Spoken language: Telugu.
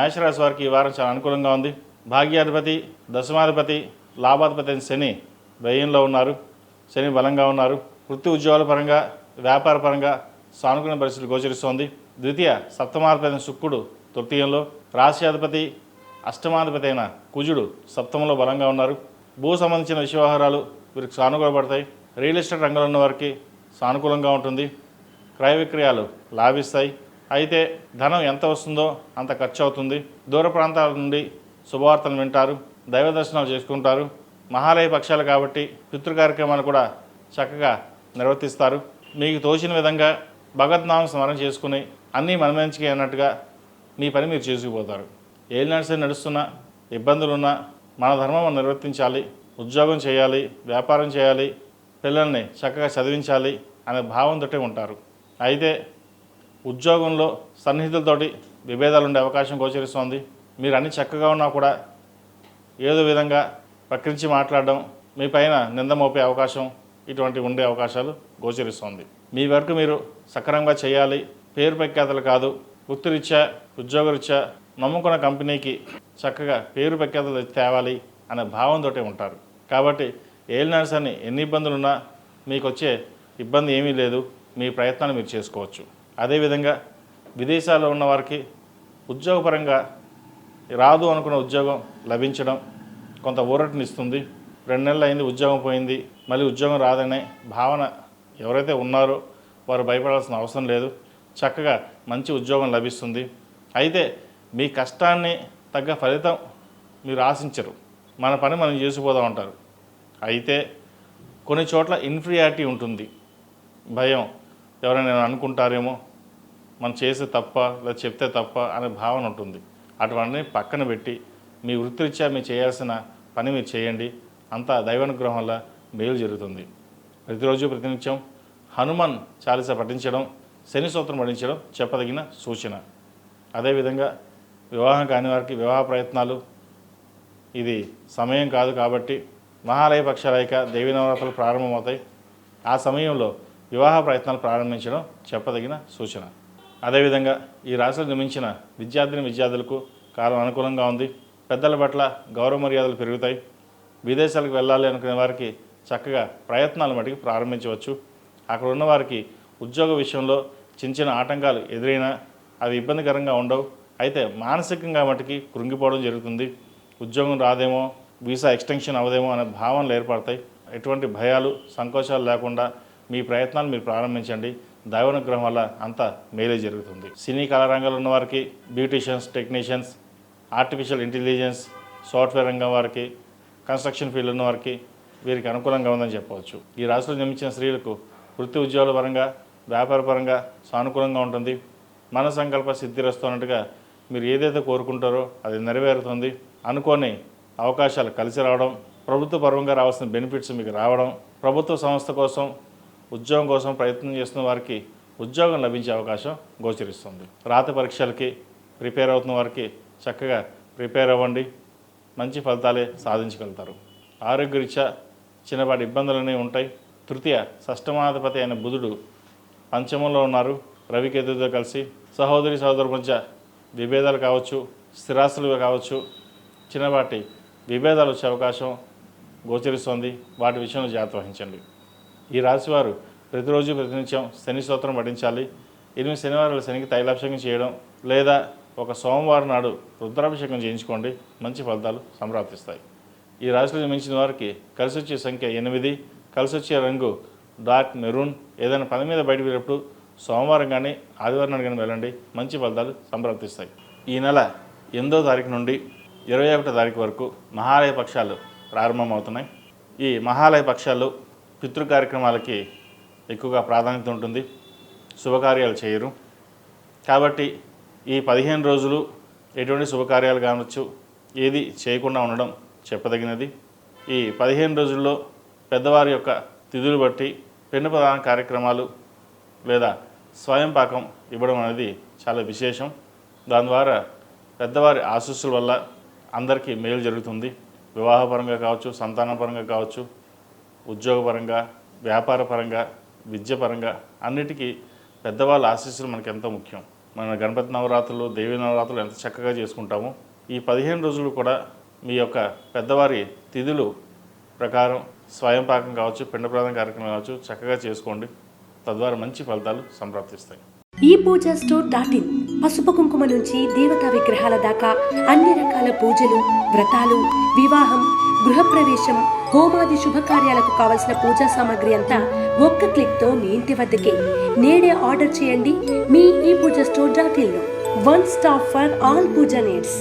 మేషరాశి వారికి ఈ వారం చాలా అనుకూలంగా ఉంది. భాగ్యాధిపతి, దశమాధిపతి, లాభాధిపతి అయిన శని వ్యయంలో ఉన్నారు. శని బలంగా ఉన్నారు. వృత్తి ఉద్యోగాల పరంగా, వ్యాపార పరంగా సానుకూల పరిస్థితులు గోచరిస్తోంది. ద్వితీయ సప్తమాధిపతి అయిన శుక్రుడు తృతీయంలో, రాశ్యాధిపతి అష్టమాధిపతి అయిన కుజుడు సప్తమంలో బలంగా ఉన్నారు. భూ సంబంధించిన వ్యవహారాలు వీరికి సానుకూలపడతాయి. రియల్ ఎస్టేట్ రంగంలో ఉన్న వారికి సానుకూలంగా ఉంటుంది. క్రయ విక్రయాలు లాభిస్తాయి. అయితే ధనం ఎంత వస్తుందో అంత ఖర్చు అవుతుంది. దూర ప్రాంతాల నుండి శుభవార్తలు వింటారు. దైవ దర్శనాలు చేసుకుంటారు. మహాలయ పక్షాలు కాబట్టి పితృ కార్యక్రమాలు కూడా చక్కగా నిర్వర్తిస్తారు. మీకు తోచిన విధంగా భగవద్నామం స్మరణ చేసుకుని అన్నీ మనమంచిగా అన్నట్టుగా మీ పని మీరు చేసుకుపోతారు. ఏలినాడు నడుస్తున్నా, ఇబ్బందులున్నా మన ధర్మం మనం నిర్వర్తించాలి, ఉద్యోగం చేయాలి, వ్యాపారం చేయాలి, పిల్లల్ని చక్కగా చదివించాలి అనే భావంతో ఉంటారు. అయితే ఉద్యోగంలో సన్నిహితులతోటి విభేదాలు ఉండే అవకాశం గోచరిస్తోంది. మీరు అన్ని చక్కగా ఉన్నా కూడా ఏదో విధంగా ప్రకరించి మాట్లాడడం, మీ పైన నింద మోపే అవకాశం ఇటువంటి ఉండే అవకాశాలు గోచరిస్తోంది. మీ వరకు మీరు సక్రమంగా చేయాలి, పేరు ప్రఖ్యాతలు కాదు, వృత్తిరీత్యా ఉద్యోగరీత్యా నమ్ముకున్న కంపెనీకి చక్కగా పేరు ప్రఖ్యాతలు తేవాలి అనే భావంతో ఉంటారు. కాబట్టి ఏలినాడ్స్ ఎన్ని ఇబ్బందులున్నా మీకు వచ్చే ఇబ్బంది ఏమీ లేదు. మీ ప్రయత్నాన్ని మీరు చేసుకోవచ్చు. అదేవిధంగా విదేశాల్లో ఉన్న వారికి ఉద్యోగపరంగా రాదు అనుకున్న ఉద్యోగం లభించడం కొంత ఊరటనిస్తుంది. 2 నెలలు అయింది ఉద్యోగం పోయింది, మళ్ళీ ఉద్యోగం రాదనే భావన ఎవరైతే ఉన్నారో వారు భయపడాల్సిన అవసరం లేదు. చక్కగా మంచి ఉద్యోగం లభిస్తుంది. అయితే మీ కష్టాన్ని తగ్గ ఫలితం మీరు ఆశించరు. మన పని మనం చేసిపోదాం అంటారు. అయితే కొన్ని చోట్ల ఇన్ఫీరియారిటీ ఉంటుంది. భయం, ఎవరైనా అనుకుంటారేమో, మనం చేసే తప్ప లేదా చెప్తే తప్ప అనే భావన ఉంటుంది. అటువంటిని పక్కన పెట్టి మీ వృత్తిరీత్యా మీరు చేయాల్సిన పని మీరు చేయండి. అంతా దైవానుగ్రహం వల్ల మేలు జరుగుతుంది. ప్రతిరోజు ప్రతినిత్యం హనుమాన్ చాలీస పఠించడం, శని స్తోత్రం పఠించడం చెప్పదగిన సూచన. అదేవిధంగా వివాహం కాని వారికి వివాహ ప్రయత్నాలు ఇది సమయం కాదు కాబట్టి మహాలయ పక్షాలైక దేవీ నవరాత్రులు ప్రారంభమవుతాయి. ఆ సమయంలో వివాహ ప్రయత్నాలు ప్రారంభించడం చెప్పదగిన సూచన. అదేవిధంగా ఈ రాశిలో జన్మించిన విద్యార్థులకు కాలం అనుకూలంగా ఉంది. పెద్దల పట్ల గౌరవ మర్యాదలు పెరుగుతాయి. విదేశాలకు వెళ్ళాలి అనుకునే వారికి చక్కగా ప్రయత్నాలు మటుకు ప్రారంభించవచ్చు. అక్కడ ఉన్న వారికి ఉద్యోగ విషయంలో చిన్న ఆటంకాలు ఎదురైనా అవి ఇబ్బందికరంగా ఉండవు. అయితే మానసికంగా మటుకి కృంగిపోవడం జరుగుతుంది. ఉద్యోగం రాదేమో, వీసా ఎక్స్టెన్షన్ అవ్వదేమో అనే భావనలు ఏర్పడతాయి. ఎటువంటి భయాలు సంకోచాలు లేకుండా మీ ప్రయత్నాలు మీరు ప్రారంభించండి. దైవానుగ్రహం వల్ల అంతా మేలే జరుగుతుంది. సినీ కళారంగంలో ఉన్న వారికి, beauticians, technicians, artificial intelligence, software రంగం వారికి, కన్స్ట్రక్షన్ ఫీల్డ్ ఉన్న వారికి వీరికి అనుకూలంగా ఉందని చెప్పవచ్చు. ఈ రాశిలో జన్మించిన స్త్రీలకు వృత్తి ఉద్యోగాల పరంగా, వ్యాపార పరంగా సానుకూలంగా ఉంటుంది. మన సంకల్ప సిద్ధిరస్తున్నట్టుగా మీరు ఏదైతే కోరుకుంటారో అది నెరవేరుతుంది. అనుకోని అవకాశాలు కలిసి రావడం, ప్రభుత్వ పరంగా రావాల్సిన బెనిఫిట్స్ మీకు రావడం, ప్రభుత్వ సంస్థ కోసం ఉద్యోగం కోసం ప్రయత్నం చేస్తున్న వారికి ఉద్యోగం లభించే అవకాశం గోచరిస్తుంది. రాత పరీక్షలకి ప్రిపేర్ అవుతున్న వారికి చక్కగా ప్రిపేర్ అవ్వండి. మంచి ఫలితాలే సాధించగలుగుతారు. ఆరోగ్యరీత్యా చిన్నపాటి ఇబ్బందులనే ఉంటాయి. తృతీయ షష్టమాధిపతి అయిన బుధుడు పంచమంలో ఉన్నారు. రవికేతుతో కలిసి సహోదరుల మధ్య విభేదాలు కావచ్చు, స్థిరాస్తులు కావచ్చు, చిన్నపాటి విభేదాలు వచ్చే అవకాశం గోచరిస్తోంది. వాటి విషయంలో జాగ్రత్త వహించండి. ఈ రాశివారు ప్రతిరోజు ప్రతినిత్యం శని స్తోత్రం పఠించాలి. 8 శనివారాలు శనికి తైలాభిషేకం చేయడం లేదా ఒక సోమవారం నాడు రుద్రాభిషేకం చేయించుకోండి. మంచి ఫలితాలు సంప్రాప్తిస్తాయి. ఈ రాశిలో జన్మించిన వారికి కలిసి వచ్చే సంఖ్య 8, కలిసి వచ్చే రంగు డార్క్ మెరూన్. ఏదైనా పని మీద బయటకు వెళ్ళినప్పుడు సోమవారం కానీ ఆదివారం నాడు కానీ వెళ్ళండి. మంచి ఫలితాలు సంప్రాప్తిస్తాయి. ఈ నెల 8వ తారీఖు నుండి 21వ తారీఖు వరకు మహాలయ పక్షాలు ప్రారంభమవుతున్నాయి. ఈ మహాలయ పక్షాలు పితృ కార్యక్రమాలకి ఎక్కువగా ప్రాధాన్యత ఉంటుంది. శుభకార్యాలు చేయరు కాబట్టి ఈ 15 రోజులు ఎటువంటి శుభకార్యాలు కావచ్చు ఏది చేయకుండా ఉండడం చెప్పదగినది. ఈ 15 రోజుల్లో పెద్దవారి యొక్క తిథులు బట్టి పెన్ను ప్రధాన కార్యక్రమాలు లేదా స్వయం పాకం ఇవ్వడం అనేది చాలా విశేషం. దాని ద్వారా పెద్దవారి ఆశీస్సుల వల్ల అందరికీ మేలు జరుగుతుంది. వివాహపరంగా కావచ్చు, సంతానపరంగా కావచ్చు, ఉద్యోగపరంగా, వ్యాపారపరంగా, విద్యపరంగా అన్నిటికీ పెద్దవాళ్ళ ఆశీస్సులు మనకు ఎంతో ముఖ్యం. మన గణపతి నవరాత్రులు, దేవీ నవరాత్రులు ఎంత చక్కగా చేసుకుంటామో ఈ 15 రోజులు కూడా మీ యొక్క పెద్దవారి తిథులు ప్రకారం స్వయం పాకం కావచ్చు, పిండ ప్రదాన కార్యక్రమం కావచ్చు చక్కగా చేసుకోండి. తద్వారా మంచి ఫలితాలు సంప్రాప్తిస్తాయి. ePoojaStore.in పసుపు కుంకుమ నుంచి దేవతా విగ్రహాల దాకా అన్ని రకాల పూజలు, వ్రతాలు, వివాహం, గృహప్రవేశం, హోమాది శుభకార్యాలకు కావలసిన పూజా సామాగ్రి అంతా ఒక్క క్లిక్తో మీ ఇంటి వద్దకే. నేడే ఆర్డర్ చేయండి మీ ePoojaStore.in లో. One stop for all puja needs.